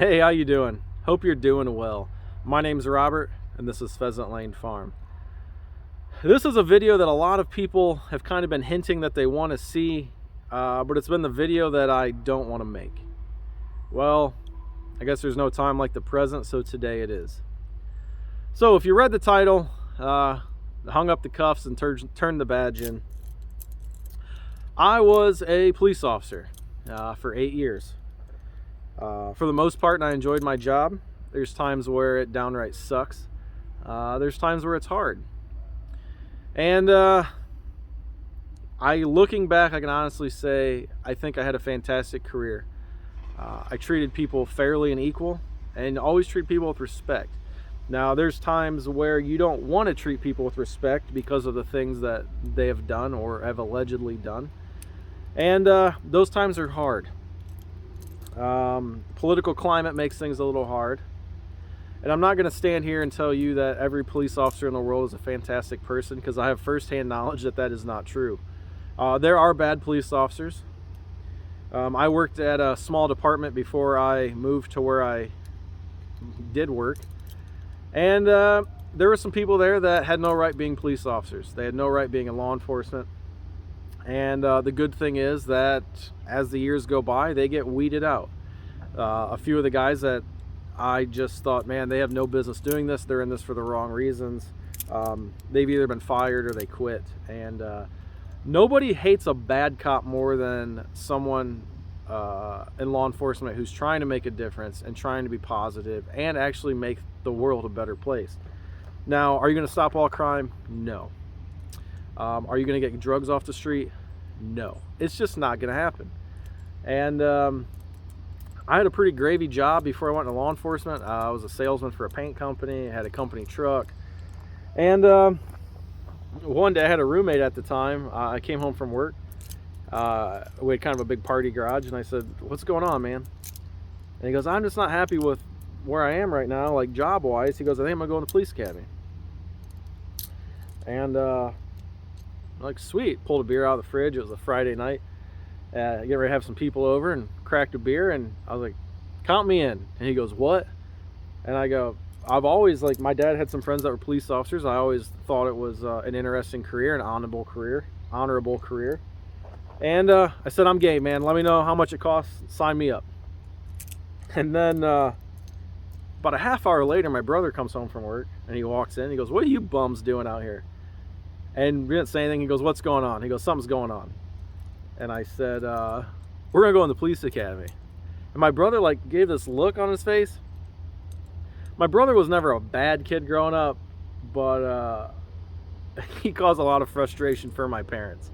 Hey, how you doing? Hope you're doing well. My name's Robert, and this is Pheasant Lane Farm. This is a video that a lot of people have kind of been hinting that they want to see, but it's been the video that I don't want to make. Well, I guess there's no time like the present, so today it is. So if you read the title, hung up the cuffs and turned the badge in, I was a police officer for 8 years. For the most part, I enjoyed my job. There's times where it downright sucks. There's times where it's hard. And looking back, I can honestly say I think I had a fantastic career. I treated people fairly and equal, and always treat people with respect. Now, there's times where you don't want to treat people with respect because of the things that they have done or have allegedly done. And those times are hard. Political climate makes things a little hard. And I'm not going to stand here and tell you that every police officer in the world is a fantastic person, because I have firsthand knowledge that that is not true. There are bad police officers. I worked at a small department before I moved to where I did work. And there were some people there that had no right being police officers. They had no right being in law enforcement. And the good thing is that as the years go by, they get weeded out. A few of the guys that I just thought, man, they have no business doing this. They're in this for the wrong reasons. They've either been fired or they quit. And nobody hates a bad cop more than someone in law enforcement who's trying to make a difference and trying to be positive and actually make the world a better place. Now, are you going to stop all crime? No. Are you going to get drugs off the street? No. It's just not going to happen. And I had a pretty gravy job before I went into law enforcement. I was a salesman for a paint company. I had a company truck. And one day I had a roommate at the time. I came home from work. We had kind of a big party garage, and I said, "What's going on, man?" And he goes, "I'm just not happy with where I am right now, like job-wise." He goes, "I think I'm going to go in the police academy." And I'm like, sweet. Pulled a beer out of the fridge. It was a Friday night. Getting ready to have some people over, and cracked a beer, and I was like, "Count me in." And he goes, "What?" And I go, "I've always, like, my dad had some friends that were police officers. I always thought it was an interesting career, an honorable career. And I said, "I'm game, man. Let me know how much it costs. Sign me up." And then about a half hour later, my brother comes home from work, and he walks in. He goes, "What are you bums doing out here?" And we didn't say anything. He goes, "What's going on?" He goes, "Something's going on." And I said, "We're gonna go in the police academy." And my brother, like, gave this look on his face. My brother was never a bad kid growing up, but he caused a lot of frustration for my parents.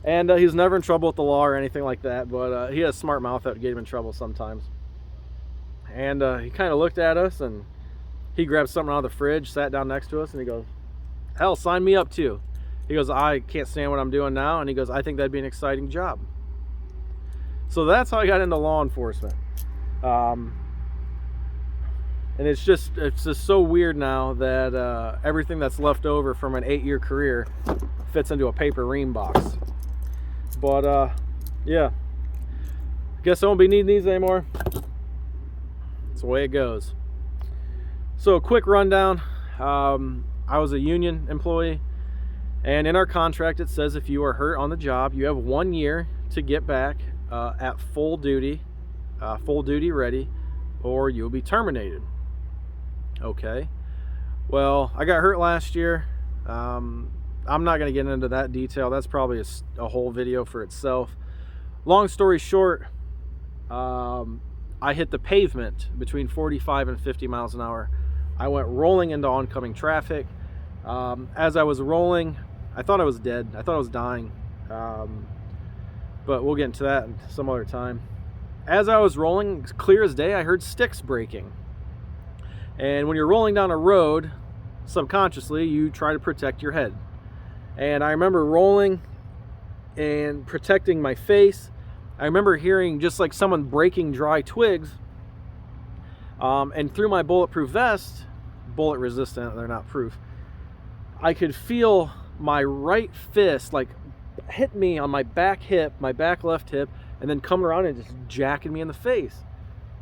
And he was never in trouble with the law or anything like that, but he had a smart mouth that would get him in trouble sometimes. And he kind of looked at us, and he grabbed something out of the fridge, sat down next to us, and he goes, "Hell, sign me up too." He goes, "I can't stand what I'm doing now." And he goes, "I think that'd be an exciting job." So that's how I got into law enforcement. And it's just so weird now that everything that's left over from an 8-year career fits into a paper ream box. But yeah, guess I won't be needing these anymore. It's the way it goes. So, quick rundown. I was a union employee, and in our contract it says if you are hurt on the job, you have 1 year to get back at full duty ready, or you'll be terminated. Okay. Well, I got hurt last year. I'm not going to get into that detail. That's probably a whole video for itself. Long story short, I hit the pavement between 45 and 50 miles an hour. I went rolling into oncoming traffic. As I was rolling, I thought I was dead. I thought I was dying. But we'll get into that some other time. As I was rolling, clear as day, I heard sticks breaking. And when you're rolling down a road, subconsciously, you try to protect your head. And I remember rolling and protecting my face. I remember hearing just like someone breaking dry twigs. And through my bulletproof vest, bullet resistant, they're not proof, I could feel my right fist like hit me on my back hip, my back left hip, and then coming around and just jacking me in the face.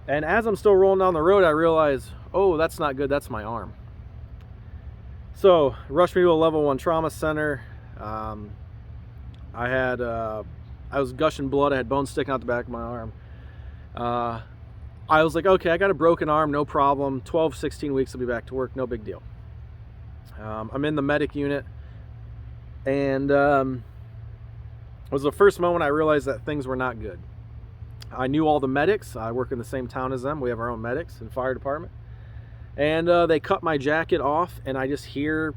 And as I'm still rolling down the road, I realize, oh, that's not good. That's my arm. So rushed me to a level 1 trauma center. I was gushing blood. I had bones sticking out the back of my arm. I was like, okay, I got a broken arm, no problem. 12, 16 weeks, I'll be back to work, no big deal. I'm in the medic unit, and it was the first moment I realized that things were not good. I knew all the medics. I work in the same town as them. We have our own medics and fire department. And they cut my jacket off, and I just hear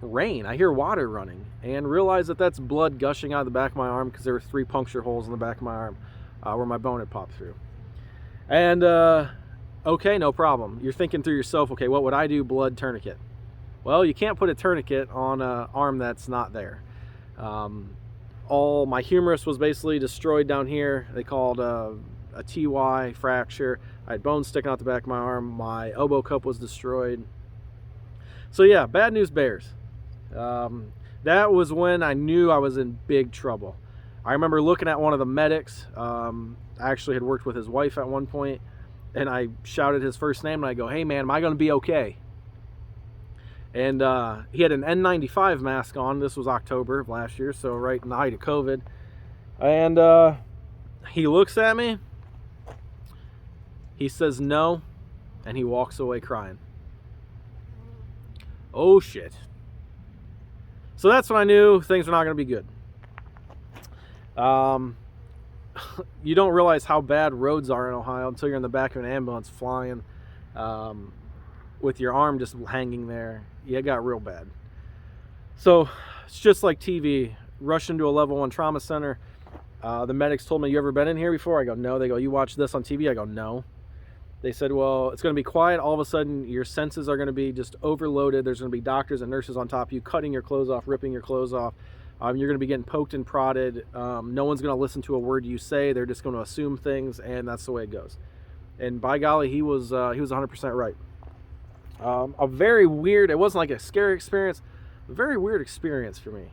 rain. I hear water running, and realize that that's blood gushing out of the back of my arm because there were 3 puncture holes in the back of my arm where my bone had popped through. And okay, no problem. You're thinking through yourself, okay, what would I do? Blood tourniquet. Well, you can't put a tourniquet on an arm that's not there. All my humerus was basically destroyed down here. They called a TY fracture. I had bones sticking out the back of my arm. My elbow cup was destroyed. So yeah, bad news bears. That was when I knew I was in big trouble. I remember looking at one of the medics. I actually had worked with his wife at one point, and I shouted his first name, and I go, hey man, am I going to be okay? And he had an N95 mask on. This was October of last year, so right in the height of COVID. And he looks at me, he says no, and he walks away crying. Oh shit. So that's when I knew things were not going to be good. You don't realize how bad roads are in Ohio until you're in the back of an ambulance flying with your arm just hanging there. Yeah, it got real bad. So it's just like TV. Rushed into a level 1 trauma center. The medics told me, you ever been in here before? I go, no. They go, you watch this on TV? I go, no. They said, well, it's going to be quiet. All of a sudden, your senses are going to be just overloaded. There's going to be doctors and nurses on top of you, cutting your clothes off, ripping your clothes off. You're going to be getting poked and prodded. No one's going to listen to a word you say. They're just going to assume things, and that's the way it goes. And by golly, he was 100% right. A very weird, it wasn't like a scary experience, a very weird experience for me.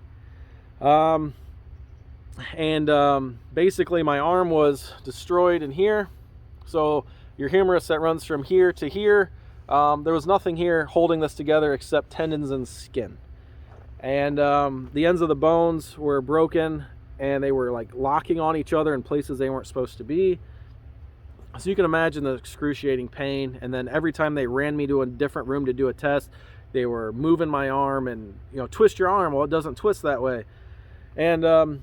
Basically my arm was destroyed in here. So your humerus that runs from here to here, there was nothing here holding this together except tendons and skin. And the ends of the bones were broken, and they were like locking on each other in places they weren't supposed to be. So you can imagine the excruciating pain. And then every time they ran me to a different room to do a test, they were moving my arm and, twist your arm. Well, it doesn't twist that way. And I'm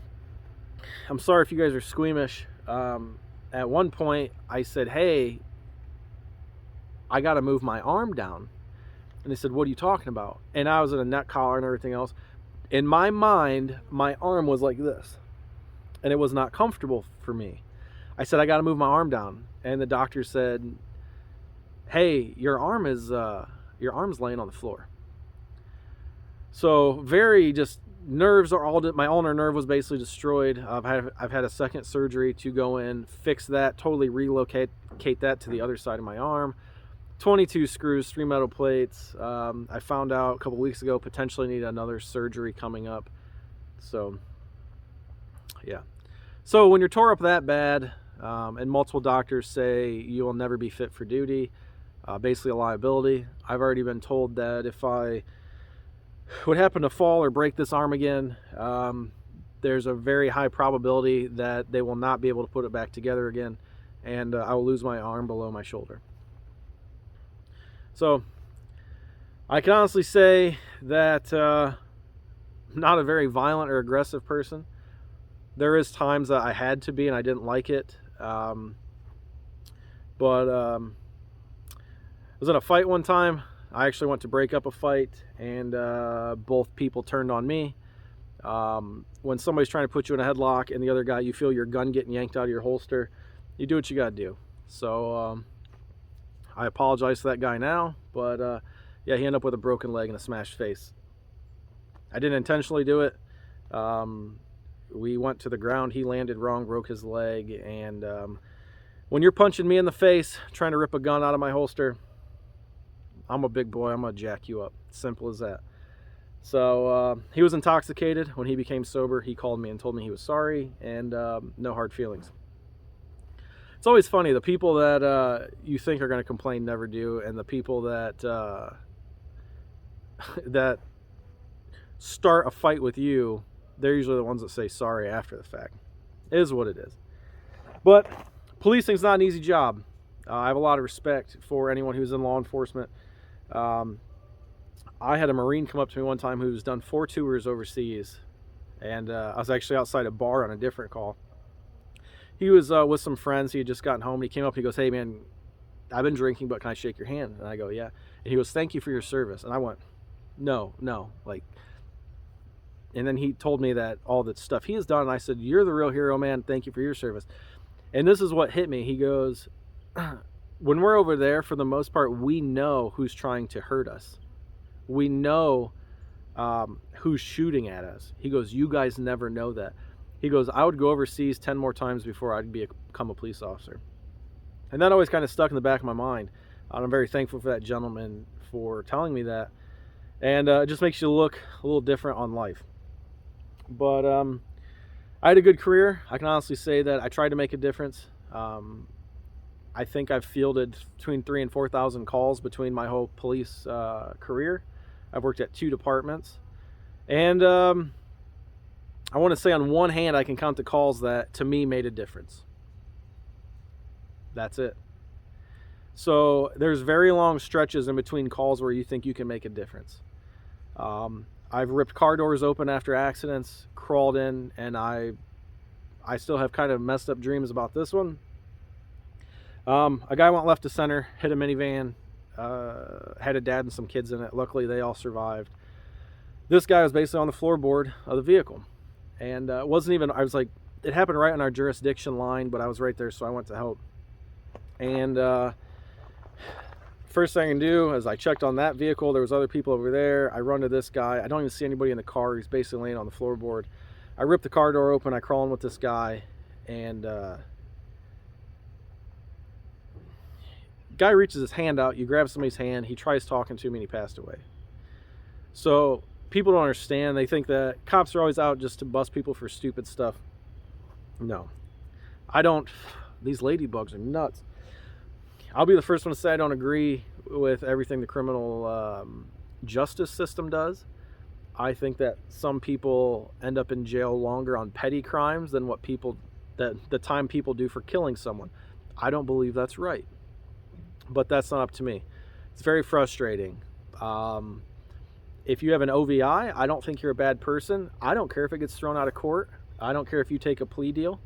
sorry if you guys are squeamish. At one point I said, hey, I got to move my arm down. And they said, what are you talking about? And I was in a neck collar and everything else. In my mind, my arm was like this, and it was not comfortable for me. I said, I got to move my arm down. And the doctor said, hey, your arm's laying on the floor. So very just nerves are all, my ulnar nerve was basically destroyed. I've had a second surgery to go in, fix that, totally relocate that to the other side of my arm. 22 screws, 3 metal plates. I found out a couple weeks ago, potentially need another surgery coming up. So yeah. So when you're tore up that bad, and multiple doctors say you will never be fit for duty, basically a liability. I've already been told that if I would happen to fall or break this arm again, there's a very high probability that they will not be able to put it back together again, and I will lose my arm below my shoulder. So I can honestly say that I'm not a very violent or aggressive person. There is times that I had to be and I didn't like it. I was in a fight one time. I actually went to break up a fight, and both people turned on me. When somebody's trying to put you in a headlock and the other guy, you feel your gun getting yanked out of your holster, you do what you gotta do. So I apologize to that guy now, but yeah, he ended up with a broken leg and a smashed face. I didn't intentionally do it. We went to the ground, he landed wrong, broke his leg, and when you're punching me in the face, trying to rip a gun out of my holster, I'm a big boy, I'm gonna jack you up. Simple as that. So he was intoxicated. When he became sober, he called me and told me he was sorry, and no hard feelings. it's always funny, the people that you think are going to complain never do, and the people that that start a fight with you, they're usually the ones that say sorry after the fact. It is what it is. But policing's not an easy job. I have a lot of respect for anyone who's in law enforcement. I had a Marine come up to me one time who's done 4 tours overseas, and I was actually outside a bar on a different call. He was with some friends. He had just gotten home. And he came up and he goes, "Hey man, I've been drinking, but can I shake your hand?" And I go, "Yeah." And he goes, "Thank you for your service." And I went, no, like, and then he told me that all that stuff he has done. And I said, "You're the real hero, man. Thank you for your service." And this is what hit me. He goes, "When we're over there, for the most part, we know who's trying to hurt us. We know who's shooting at us." He goes, "You guys never know that." He goes, "I would go overseas 10 more times before I'd become a police officer." And that always kind of stuck in the back of my mind. And I'm very thankful for that gentleman for telling me that. And it just makes you look a little different on life. But I had a good career. I can honestly say that I tried to make a difference. I think I've fielded between 3,000 and 4,000 calls between my whole police career. I've worked at 2 departments. And I want to say on one hand, I can count the calls that to me made a difference. That's it. So there's very long stretches in between calls where you think you can make a difference. I've ripped car doors open after accidents, crawled in, and I still have kind of messed up dreams about this one. A guy went left to center, hit a minivan, had a dad and some kids in it. Luckily, they all survived. This guy was basically on the floorboard of the vehicle. And it wasn't even, I was like, it happened right on our jurisdiction line, but I was right there, so I went to help. And first thing I can do is I checked on that vehicle. There was other people over there. I run to this guy. I don't even see anybody in the car. He's basically laying on the floorboard. I rip the car door open. I crawl in with this guy, and guy reaches his hand out. You grab somebody's hand. He tries talking to me, and he passed away. So people don't understand. They think that cops are always out just to bust people for stupid stuff. No, I don't. These ladybugs are nuts. I'll be the first one to say I don't agree with everything the criminal justice system does. I think that some people end up in jail longer on petty crimes than the time people do for killing someone. I don't believe that's right, but that's not up to me. It's very frustrating. If you have an OVI, I don't think you're a bad person. I don't care if it gets thrown out of court. I don't care if you take a plea deal.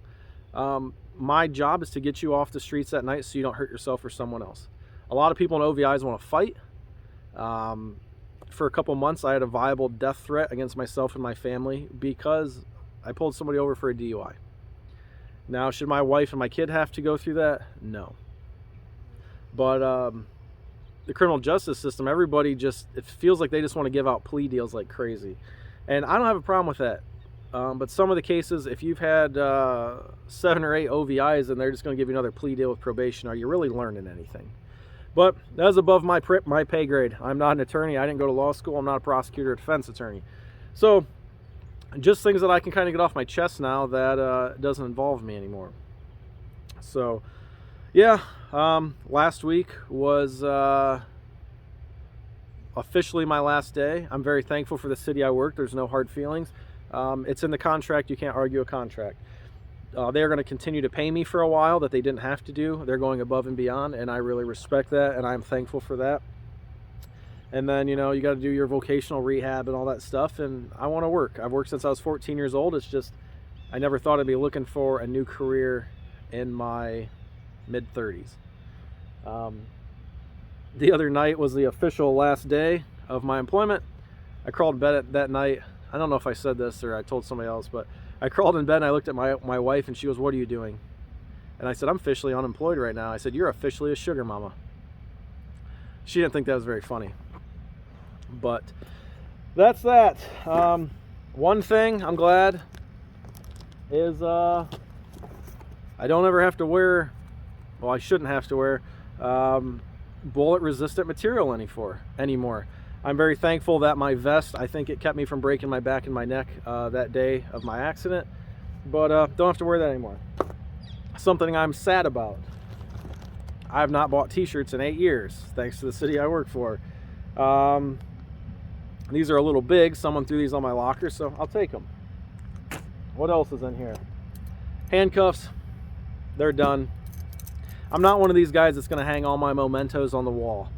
My job is to get you off the streets at night so you don't hurt yourself or someone else. A lot of people in OVIs want to fight. For a couple months, I had a viable death threat against myself and my family because I pulled somebody over for a DUI. Now, should my wife and my kid have to go through that? No. But the criminal justice system, everybody it feels like they just want to give out plea deals like crazy. And I don't have a problem with that. But some of the cases, if you've had 7 or 8 OVIs and they're just going to give you another plea deal with probation, are you really learning anything? But that's above my pay grade. I'm not an attorney. I didn't go to law school. I'm not a prosecutor or defense attorney. So just things that I can kind of get off my chest now that doesn't involve me anymore. So yeah, last week was officially my last day. I'm very thankful for the city I work. There's no hard feelings. It's in the contract. You can't argue a contract. They're going to continue to pay me for a while that they didn't have to do. They're going above and beyond, and I really respect that, and I'm thankful for that. And then, you got to do your vocational rehab and all that stuff, and I want to work. I've worked since I was 14 years old. It's just I never thought I'd be looking for a new career in my mid-30s. The other night was the official last day of my employment. I crawled in bed that night. I don't know if I said this or I told somebody else, but I crawled in bed and I looked at my wife and she goes, "What are you doing?" And I said, "I'm officially unemployed right now." I said, "You're officially a sugar mama." She didn't think that was very funny. But that's that. One thing I'm glad is I don't ever have to wear, well, I shouldn't have to wear bullet resistant material anymore. I'm very thankful that my vest, I think it kept me from breaking my back and my neck that day of my accident, but don't have to wear that anymore. something I'm sad about. I have not bought t-shirts in 8 years, thanks to the city I work for. These are a little big. Someone threw these on my locker, so I'll take them. What else is in here? Handcuffs. They're done. I'm not one of these guys that's going to hang all my mementos on the wall.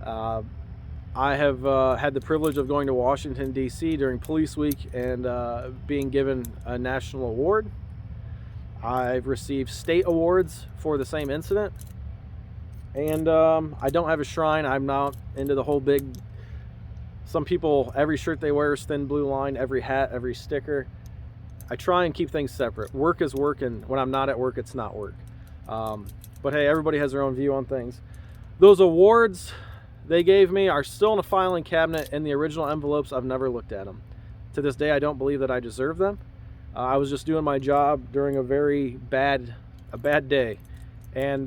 I have had the privilege of going to Washington, D.C. during Police Week and being given a national award. I've received state awards for the same incident. And I don't have a shrine. I'm not into the whole big... Some people, every shirt they wear is thin blue line, every hat, every sticker. I try and keep things separate. Work is work, and when I'm not at work, it's not work. But hey, everybody has their own view on things. Those awards they gave me are still in a filing cabinet in the original envelopes. I've never looked at them. To this day, I don't believe that I deserve them. I was just doing my job during a very bad day. And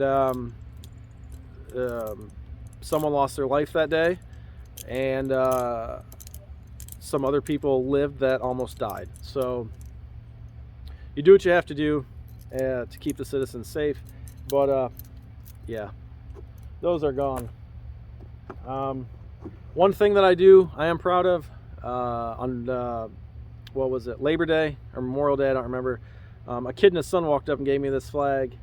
someone lost their life that day. And some other people lived that almost died. So you do what you have to do to keep the citizens safe. But yeah, those are gone. One thing that I am proud of on what was it, Labor Day or Memorial Day, I don't remember. A kid and his son walked up and gave me this flag,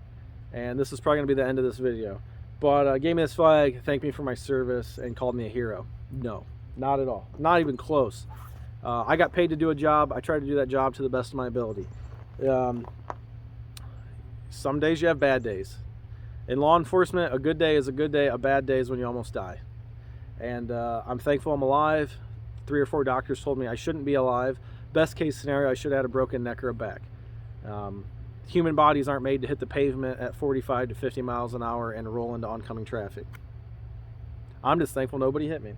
and this is probably gonna be the end of this video, but gave me this flag, thanked me for my service, and called me a hero. No, not at all, not even close. I got paid to do a job. I tried to do that job to the best of my ability. Some days you have bad days. In law enforcement, a good day is a good day. A bad day is when you almost die. And I'm thankful I'm alive. 3 or 4 doctors told me I shouldn't be alive. Best case scenario, I should have had a broken neck or a back. Human bodies aren't made to hit the pavement at 45 to 50 miles an hour and roll into oncoming traffic. I'm just thankful nobody hit me.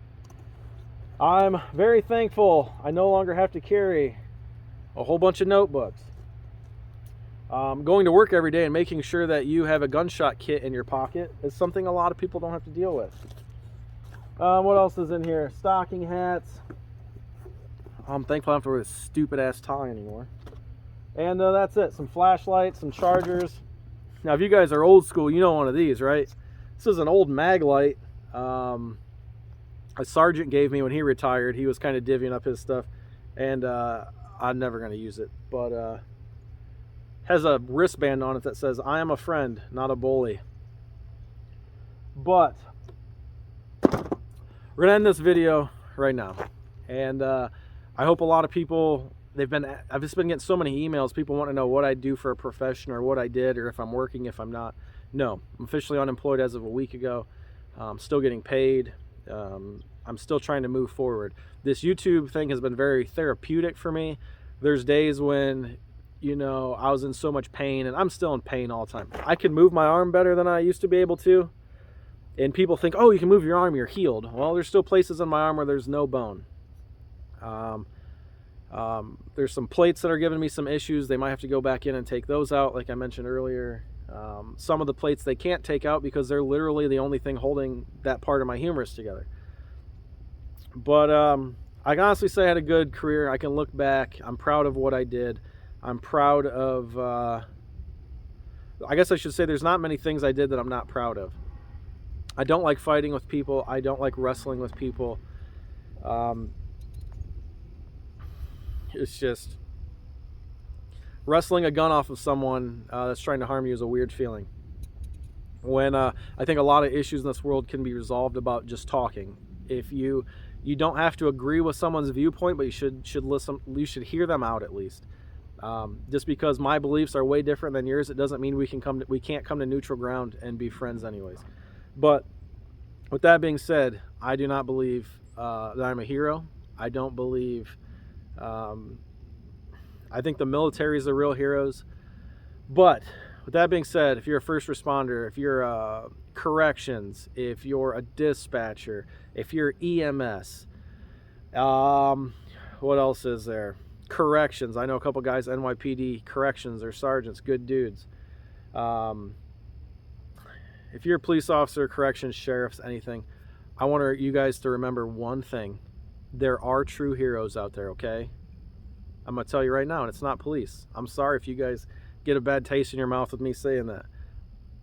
I'm very thankful I no longer have to carry a whole bunch of notebooks. Going to work every day and making sure that you have a gunshot kit in your pocket is something a lot of people don't have to deal with. What else is in here? Stocking hats. I'm thankful I don't have to wear this stupid ass tie anymore. And that's it. Some flashlights, some chargers. Now, if you guys are old school, you know one of these, right? This is an old Maglite a sergeant gave me when he retired. He was kind of divvying up his stuff, and I'm never going to use it. But has a wristband on it that says, "I am a friend, not a bully." But we're going to end this video right now. And I hope a lot of people, I've just been getting so many emails. People want to know what I do for a profession, or what I did, or if I'm working, if I'm not. No, I'm officially unemployed as of a week ago. I'm still getting paid. I'm still trying to move forward. This YouTube thing has been very therapeutic for me. There's days when, you know, I was in so much pain, and I'm still in pain all the time. I can move my arm better than I used to be able to. And people think, oh, you can move your arm, you're healed. Well, there's still places in my arm where there's no bone. There's some plates that are giving me some issues. They might have to go back in and take those out, like I mentioned earlier. Some of the plates they can't take out because they're literally the only thing holding that part of my humerus together. But I can honestly say I had a good career. I can look back. I'm proud of what I did. I'm proud of, I guess I should say there's not many things I did that I'm not proud of. I don't like fighting with people. I don't like wrestling with people. It's just, wrestling a gun off of someone that's trying to harm you is a weird feeling. When I think a lot of issues in this world can be resolved about just talking. If you don't have to agree with someone's viewpoint, but you should listen. You should hear them out at least. Just because my beliefs are way different than yours, it doesn't mean we can't come to neutral ground and be friends anyways. But with that being said, I do not believe that I'm a hero. I don't believe. I think the military is the real heroes. But with that being said, if you're a first responder, if you're corrections, if you're a dispatcher, if you're EMS, what else is there? Corrections. I know a couple guys, NYPD corrections, or sergeants, good dudes. If you're a police officer, corrections, sheriffs, anything, I want you guys to remember one thing. There are true heroes out there, okay? I'm going to tell you right now, and it's not police. I'm sorry if you guys get a bad taste in your mouth with me saying that.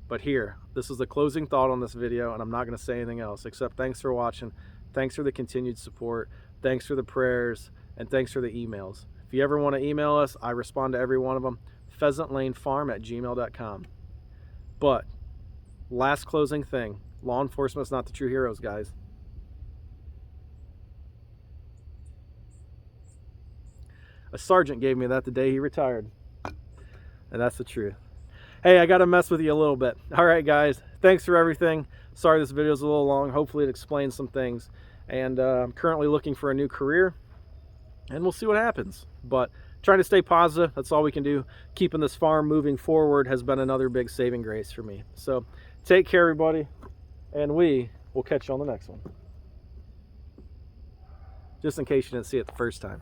But here, this is the closing thought on this video, and I'm not going to say anything else except thanks for watching. Thanks for the continued support. Thanks for the prayers, and thanks for the emails. If you ever want to email us, I respond to every one of them. pheasantlanefarm@gmail.com. But last closing thing, law enforcement's not the true heroes, guys. A sergeant gave me that the day he retired, and that's the truth. Hey, I got to mess with you a little bit. All right, guys, thanks for everything. Sorry this video is a little long. Hopefully it explains some things. And I'm currently looking for a new career, and we'll see what happens. But trying to stay positive, that's all we can do. Keeping this farm moving forward has been another big saving grace for me. So take care, everybody, and we will catch you on the next one. Just in case you didn't see it the first time.